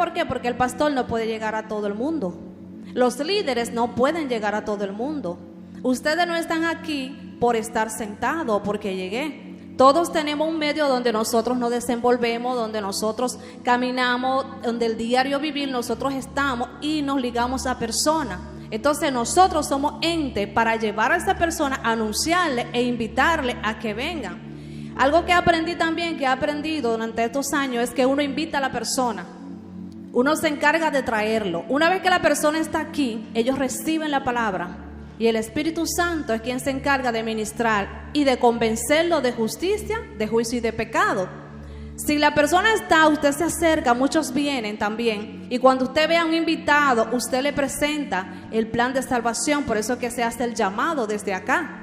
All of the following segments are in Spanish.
por qué? Porque el pastor no puede llegar a todo el mundo. Los líderes no pueden llegar a todo el mundo. Ustedes no están aquí por estar sentados o porque llegué. Todos tenemos un medio donde nosotros nos desenvolvemos, donde nosotros caminamos, donde el diario vivir nosotros estamos y nos ligamos a personas. Entonces nosotros somos ente para llevar a esa persona, anunciarle e invitarle a que vengan. Algo que aprendí también, que he aprendido durante estos años, es que uno invita a la persona. Uno se encarga de traerlo. Una vez que la persona está aquí, ellos reciben la palabra. Y el Espíritu Santo es quien se encarga de ministrar y de convencerlo de justicia, de juicio y de pecado. Si la persona está, usted se acerca, muchos vienen también. Y cuando usted ve a un invitado, usted le presenta el plan de salvación. Por eso es que se hace el llamado desde acá.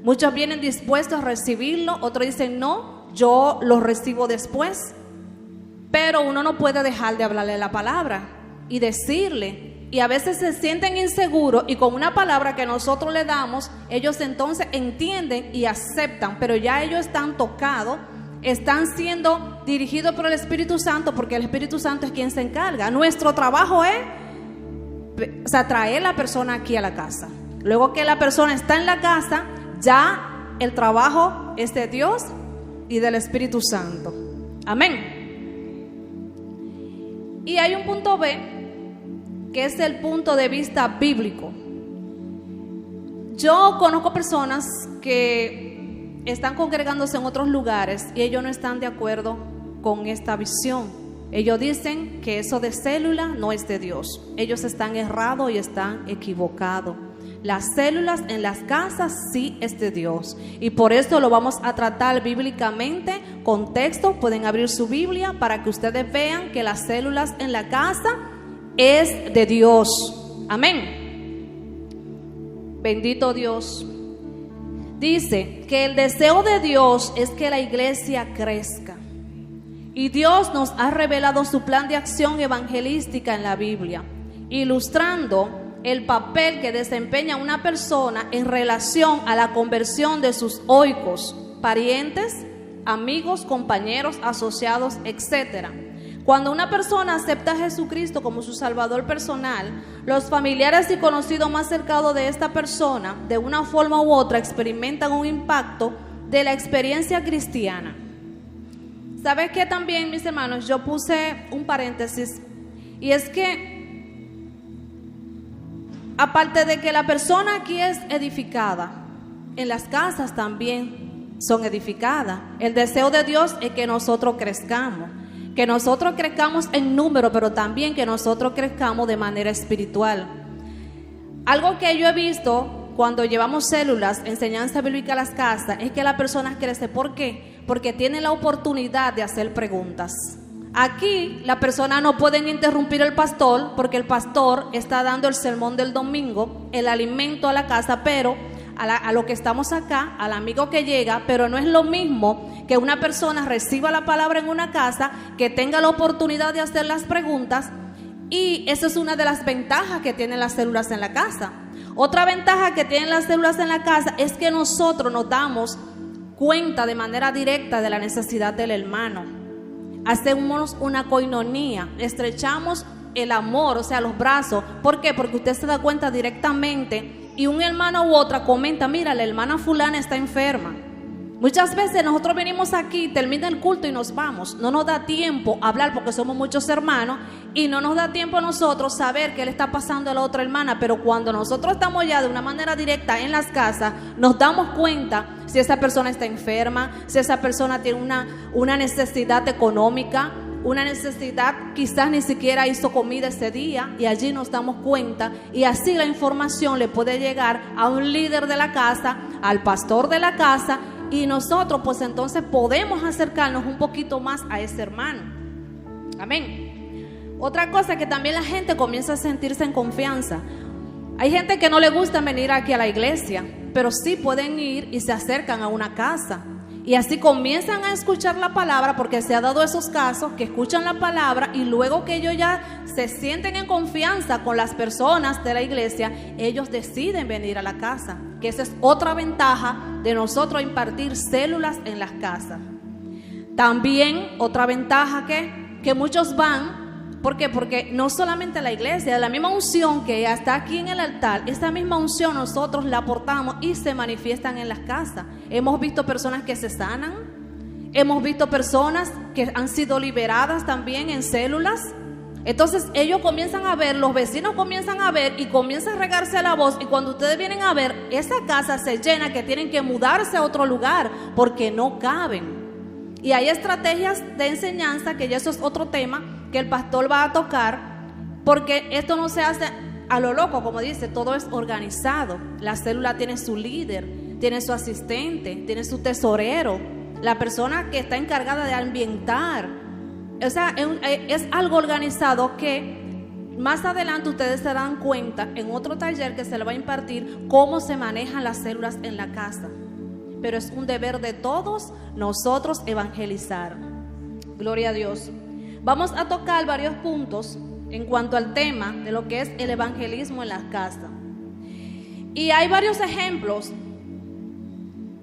Muchos vienen dispuestos a recibirlo, otros dicen no, yo lo recibo después. Pero uno no puede dejar de hablarle la palabra y decirle. Y a veces se sienten inseguros y con una palabra que nosotros le damos, ellos entonces entienden y aceptan, pero ya ellos están tocados, están siendo dirigidos por el Espíritu Santo, porque el Espíritu Santo es quien se encarga. Nuestro trabajo es traer a la persona aquí a la casa. Luego que la persona está en la casa, ya el trabajo es de Dios y del Espíritu Santo. Amén. Y hay un punto B, que es el punto de vista bíblico. Yo conozco personas que están congregándose en otros lugares y ellos no están de acuerdo con esta visión. Ellos dicen que eso de célula no es de Dios. Ellos están errados y están equivocados. Las células en las casas sí es de Dios. Y por esto lo vamos a tratar bíblicamente, con texto. Pueden abrir su Biblia para que ustedes vean que las células en la casa es de Dios. Amén. Bendito Dios. Dice que el deseo de Dios es que la iglesia crezca. Y Dios nos ha revelado su plan de acción evangelística en la Biblia, ilustrando el papel que desempeña una persona en relación a la conversión de sus oikos, parientes, amigos, compañeros, asociados, etcétera. Cuando una persona acepta a Jesucristo como su Salvador personal, los familiares y conocidos más cercanos de esta persona, de una forma u otra, experimentan un impacto de la experiencia cristiana. ¿Sabes qué también, mis hermanos? Yo puse un paréntesis, y es que, aparte de que la persona aquí es edificada, en las casas también son edificadas. El deseo de Dios es que nosotros crezcamos. Que nosotros crezcamos en número, pero también que nosotros crezcamos de manera espiritual. Algo que yo he visto cuando llevamos células, enseñanza bíblica a las casas, es que las personas crecen. ¿Por qué? Porque tienen la oportunidad de hacer preguntas. Aquí la persona no pueden interrumpir al pastor, porque el pastor está dando el sermón del domingo, el alimento a la casa, pero a lo que estamos acá, al amigo que llega, pero no es lo mismo que una persona reciba la palabra en una casa, que tenga la oportunidad de hacer las preguntas, y esa es una de las ventajas que tienen las células en la casa. Otra ventaja que tienen las células en la casa es que nosotros nos damos cuenta de manera directa de la necesidad del hermano. Hacemos una coinonía, estrechamos el amor, o sea, los brazos. ¿Por qué? Porque usted se da cuenta directamente y un hermano u otra comenta, mira, la hermana fulana está enferma. Muchas veces nosotros venimos aquí, termina el culto y nos vamos. No nos da tiempo a hablar porque somos muchos hermanos y no nos da tiempo a nosotros saber qué le está pasando a la otra hermana. Pero cuando nosotros estamos ya de una manera directa en las casas, nos damos cuenta si esa persona está enferma, si esa persona tiene una necesidad económica, una necesidad, quizás ni siquiera hizo comida ese día, y allí nos damos cuenta, y así la información le puede llegar a un líder de la casa, al pastor de la casa, y nosotros pues entonces podemos acercarnos un poquito más a ese hermano. Amén. Otra cosa, que también la gente comienza a sentirse en confianza. Hay gente que no le gusta venir aquí a la iglesia, pero sí pueden ir y se acercan a una casa. Y así comienzan a escuchar la palabra, porque se ha dado esos casos que escuchan la palabra y luego que ellos ya se sienten en confianza con las personas de la iglesia, ellos deciden venir a la casa. Que esa es otra ventaja de nosotros impartir células en las casas. También otra ventaja que muchos van ¿Por qué? Porque no solamente la iglesia, la misma unción que está aquí en el altar, esta misma unción nosotros la aportamos y se manifiestan en las casas. Hemos visto personas que se sanan, hemos visto personas que han sido liberadas también en células. Entonces ellos comienzan a ver, los vecinos comienzan a ver y comienza a regarse la voz, y cuando ustedes vienen a ver, esa casa se llena, que tienen que mudarse a otro lugar porque no caben. Y hay estrategias de enseñanza, que ya eso es otro tema que el pastor va a tocar, porque esto no se hace a lo loco, como dice, todo es organizado. La célula tiene su líder, tiene su asistente, tiene su tesorero, la persona que está encargada de ambientar. O sea, es algo organizado que más adelante ustedes se dan cuenta en otro taller que se le va a impartir cómo se manejan las células en la casa. Pero es un deber de todos nosotros evangelizar. Gloria a Dios. Vamos a tocar varios puntos en cuanto al tema de lo que es el evangelismo en las casas. Y hay varios ejemplos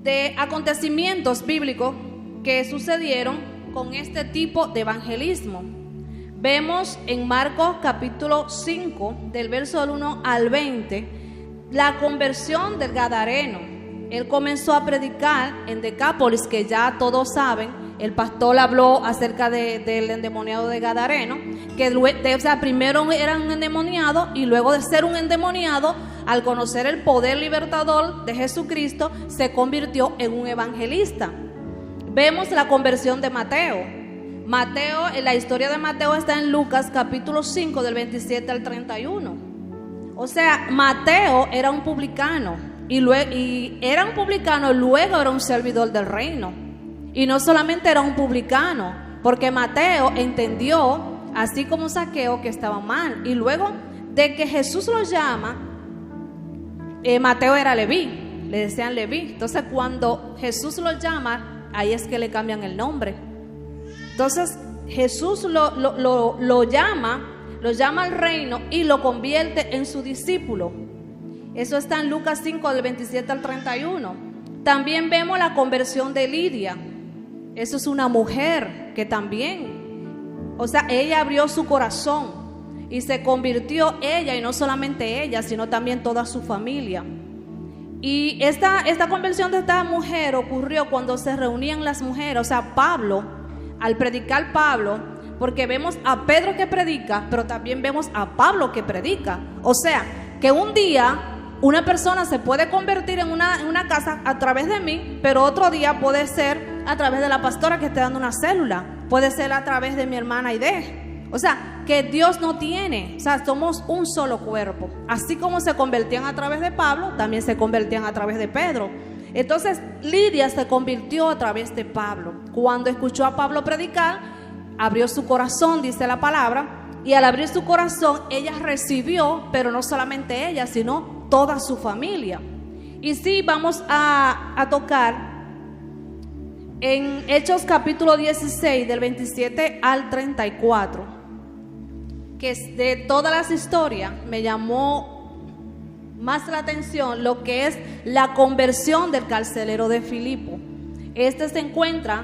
de acontecimientos bíblicos que sucedieron con este tipo de evangelismo. Vemos en Marcos capítulo 5, del verso 1 al 20, la conversión del Gadareno. Él comenzó a predicar en Decápolis, que ya todos saben. El pastor habló acerca del endemoniado de Gadareno, que primero era un endemoniado, y luego de ser un endemoniado, al conocer el poder libertador de Jesucristo, se convirtió en un evangelista. Vemos la conversión de Mateo. La historia de Mateo está en Lucas capítulo 5, del 27 al 31. O sea, Mateo era un publicano, y era un publicano, luego era un servidor del reino. Y no solamente era un publicano, porque Mateo entendió, así como Zaqueo, que estaba mal. Y luego de que Jesús lo llama, Mateo era Leví, le decían Leví. Entonces cuando Jesús lo llama, ahí es que le cambian el nombre. Entonces Jesús lo llama al reino y lo convierte en su discípulo. Eso está en Lucas 5, del 27 al 31. También vemos la conversión de Lidia. Eso es una mujer que también, o sea, ella abrió su corazón y se convirtió ella, y no solamente ella, sino también toda su familia. Y esta conversión de esta mujer ocurrió cuando se reunían las mujeres. O sea, Pablo, al predicar Pablo, porque vemos a Pedro que predica, pero también vemos a Pablo que predica. O sea, que un día una persona se puede convertir en una casa a través de mí, pero otro día puede ser a través de la pastora que esté dando una célula, puede ser a través de mi hermana Aide. O sea, que Dios no tiene, o sea, somos un solo cuerpo. Así como se convertían a través de Pablo, también se convertían a través de Pedro. Entonces Lidia se convirtió a través de Pablo. Cuando escuchó a Pablo predicar, abrió su corazón, dice la palabra, y al abrir su corazón, ella recibió, pero no solamente ella, sino toda su familia. Y sí, vamos a tocar en Hechos capítulo 16, del 27 al 34, que de todas las historias me llamó más la atención lo que es la conversión del carcelero de Filipo. Este se encuentra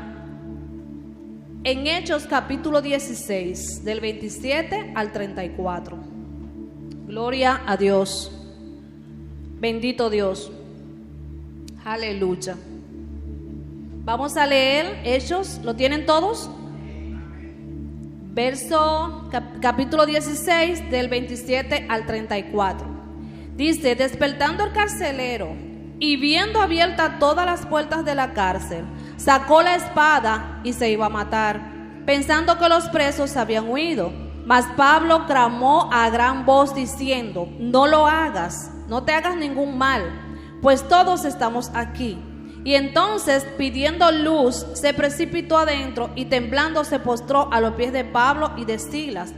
en Hechos capítulo 16, del 27 al 34. Gloria a Dios. Bendito Dios. Aleluya. Vamos a leer Hechos, ¿lo tienen todos? Capítulo 16, del 27 al 34. Dice: despertando el carcelero y viendo abiertas todas las puertas de la cárcel, sacó la espada y se iba a matar, pensando que los presos habían huido. Mas Pablo clamó a gran voz diciendo: no lo hagas, no te hagas ningún mal, pues todos estamos aquí. Y entonces, pidiendo luz, se precipitó adentro y temblando se postró a los pies de Pablo y de Silas.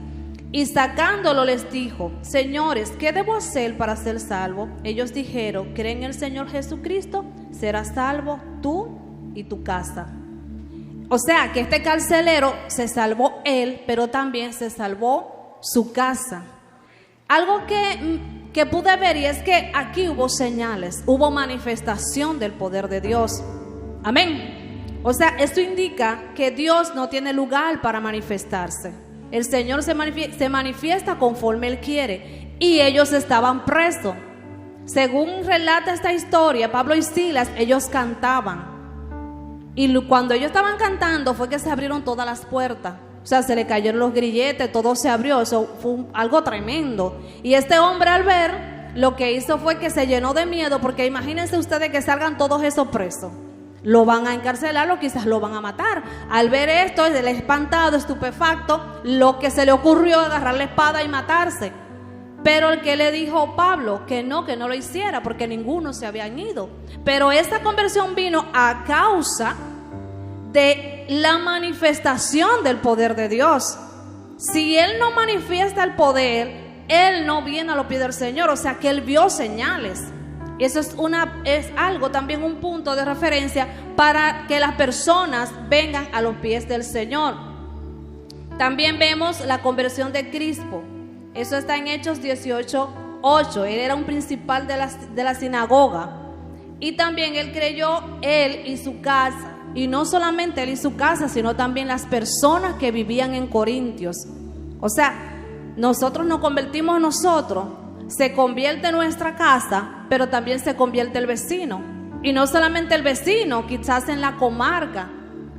Y sacándolo les dijo: señores, ¿qué debo hacer para ser salvo? Ellos dijeron: cree en el Señor Jesucristo, serás salvo tú y tu casa. O sea, que este carcelero se salvó él, pero también se salvó su casa. Algo que pude ver, y es que aquí hubo señales, hubo manifestación del poder de Dios. Amén. O sea, esto indica que Dios no tiene lugar para manifestarse. El Señor se manifiesta conforme Él quiere. Y ellos estaban presos. Según relata esta historia, Pablo y Silas, ellos cantaban. Y cuando ellos estaban cantando fue que se abrieron todas las puertas. O sea, se le cayeron los grilletes, todo se abrió. Eso fue algo tremendo. Y este hombre, al ver, lo que hizo fue que se llenó de miedo, porque imagínense ustedes que salgan todos esos presos. Lo van a encarcelar o quizás lo van a matar. Al ver esto, el espantado, estupefacto, lo que se le ocurrió agarrar la espada y matarse. Pero el que le dijo Pablo que no lo hiciera, porque ninguno se habían ido. Pero esta conversión vino a causa de la manifestación del poder de Dios. Si Él no manifiesta el poder, Él no viene a los pies del Señor. O sea que Él vio señales. Y eso es algo, también un punto de referencia para que las personas vengan a los pies del Señor. También vemos la conversión de Crispo. Eso está en Hechos 18:8. Él era un principal de la sinagoga. Y también él creyó, él y su casa. Y no solamente él y su casa, sino también las personas que vivían en Corintios. O sea, nosotros nos convertimos nosotros, se convierte nuestra casa, pero también se convierte el vecino. Y no solamente el vecino, quizás en la comarca.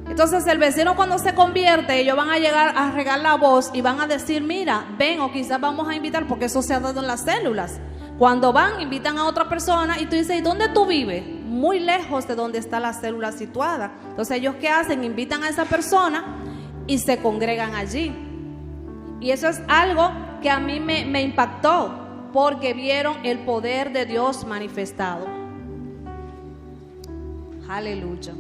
Entonces el vecino cuando se convierte, ellos van a llegar a regar la voz y van a decir, mira, ven, o quizás vamos a invitar, porque eso se ha dado en las células. Cuando van, invitan a otra persona y tú dices, ¿y dónde tú vives? Muy lejos de donde está la célula situada. Entonces ellos ¿qué hacen? Invitan a esa persona y se congregan allí. Y eso es algo que a mí me impactó, porque vieron el poder de Dios manifestado. Aleluya.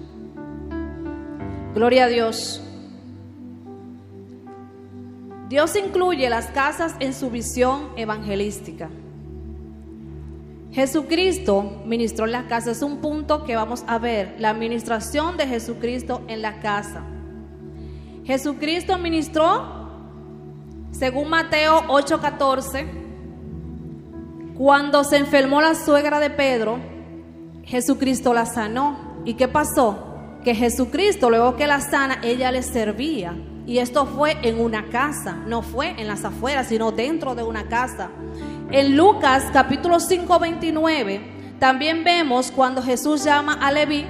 Gloria a Dios. Dios incluye las casas en su visión evangelística. Jesucristo ministró en las casas. Es un punto que vamos a ver, la administración de Jesucristo en la casa. Jesucristo ministró, según Mateo 8:14, cuando se enfermó la suegra de Pedro, Jesucristo la sanó. ¿Y qué pasó? Que Jesucristo, luego que la sana, ella le servía. Y esto fue en una casa, no fue en las afueras, sino dentro de una casa. En Lucas capítulo 5:29 también vemos cuando Jesús llama a Leví,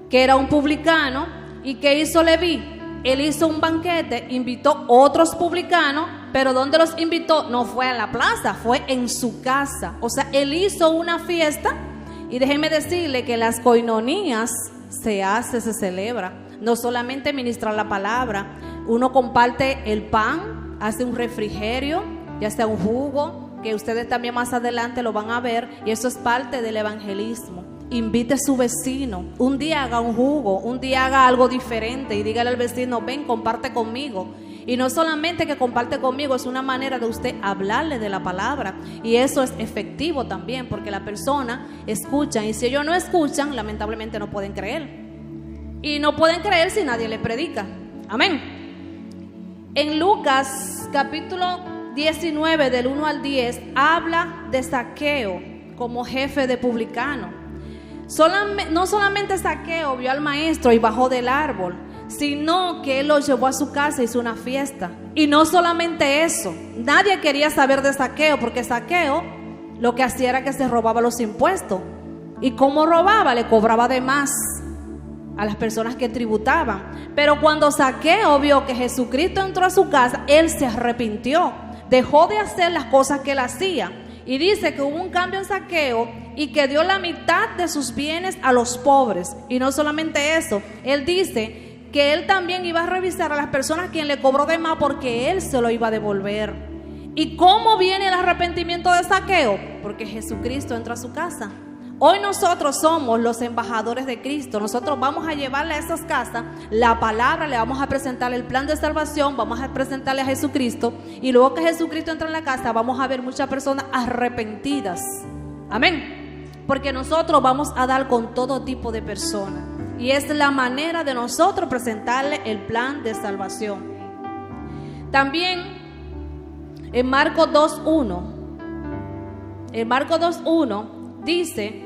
que era un publicano. ¿Y qué hizo Leví? Él hizo un banquete, invitó otros publicanos, pero ¿dónde los invitó? No fue a la plaza, fue en su casa. O sea, él hizo una fiesta. Y déjenme decirle que las coinonías se celebra. No solamente ministrar la palabra, uno comparte el pan, hace un refrigerio, ya sea un jugo, que ustedes también más adelante lo van a ver, y eso es parte del evangelismo. Invite a su vecino, un día haga un jugo, un día haga algo diferente y dígale al vecino, ven, comparte conmigo. Y no solamente que comparte conmigo, es una manera de usted hablarle de la palabra, y eso es efectivo también, porque la persona escucha, y si ellos no escuchan, lamentablemente no pueden creer. Y no pueden creer si nadie les predica. Amén. En Lucas capítulo 19 del 1 al 10 habla de Zaqueo como jefe de publicano. No solamente Zaqueo vio al maestro y bajó del árbol, sino que él lo llevó a su casa y hizo una fiesta. Y no solamente eso, nadie quería saber de Zaqueo, porque Zaqueo lo que hacía era que se robaba los impuestos. ¿Y cómo robaba? Le cobraba de más a las personas que tributaban. Pero cuando Zaqueo vio que Jesucristo entró a su casa, él se arrepintió, dejó de hacer las cosas que él hacía. Y dice que hubo un cambio en Zaqueo y que dio la mitad de sus bienes a los pobres. Y no solamente eso, él dice que él también iba a revisar a las personas quien le cobró de más, porque él se lo iba a devolver. ¿Y cómo viene el arrepentimiento de Zaqueo? Porque Jesucristo entró a su casa. Hoy nosotros somos los embajadores de Cristo. Nosotros vamos a llevarle a esas casas la palabra, le vamos a presentar el plan de salvación, vamos a presentarle a Jesucristo, y luego que Jesucristo entra en la casa vamos a ver muchas personas arrepentidas. Amén. Porque nosotros vamos a dar con todo tipo de personas, y es la manera de nosotros presentarle el plan de salvación. También en Marcos 2:1 dice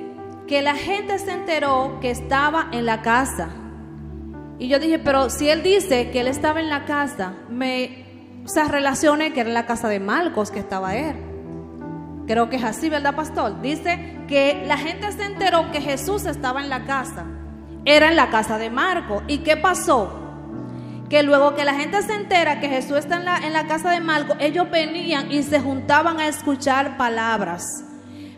que la gente se enteró que estaba en la casa. Y yo dije, pero si él dice que él estaba en la casa, esas relaciones que era en la casa de Marcos que estaba él. Creo que es así, ¿verdad, pastor? Dice que la gente se enteró que Jesús estaba en la casa. Era en la casa de Marcos. ¿Y qué pasó? Que luego que la gente se entera que Jesús está en la casa de Marcos, ellos venían y se juntaban a escuchar palabras.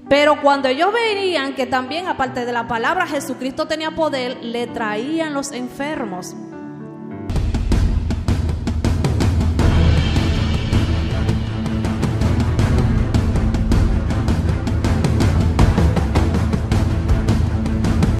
Pero cuando ellos veían que también, aparte de la palabra, Jesucristo tenía poder, le traían los enfermos.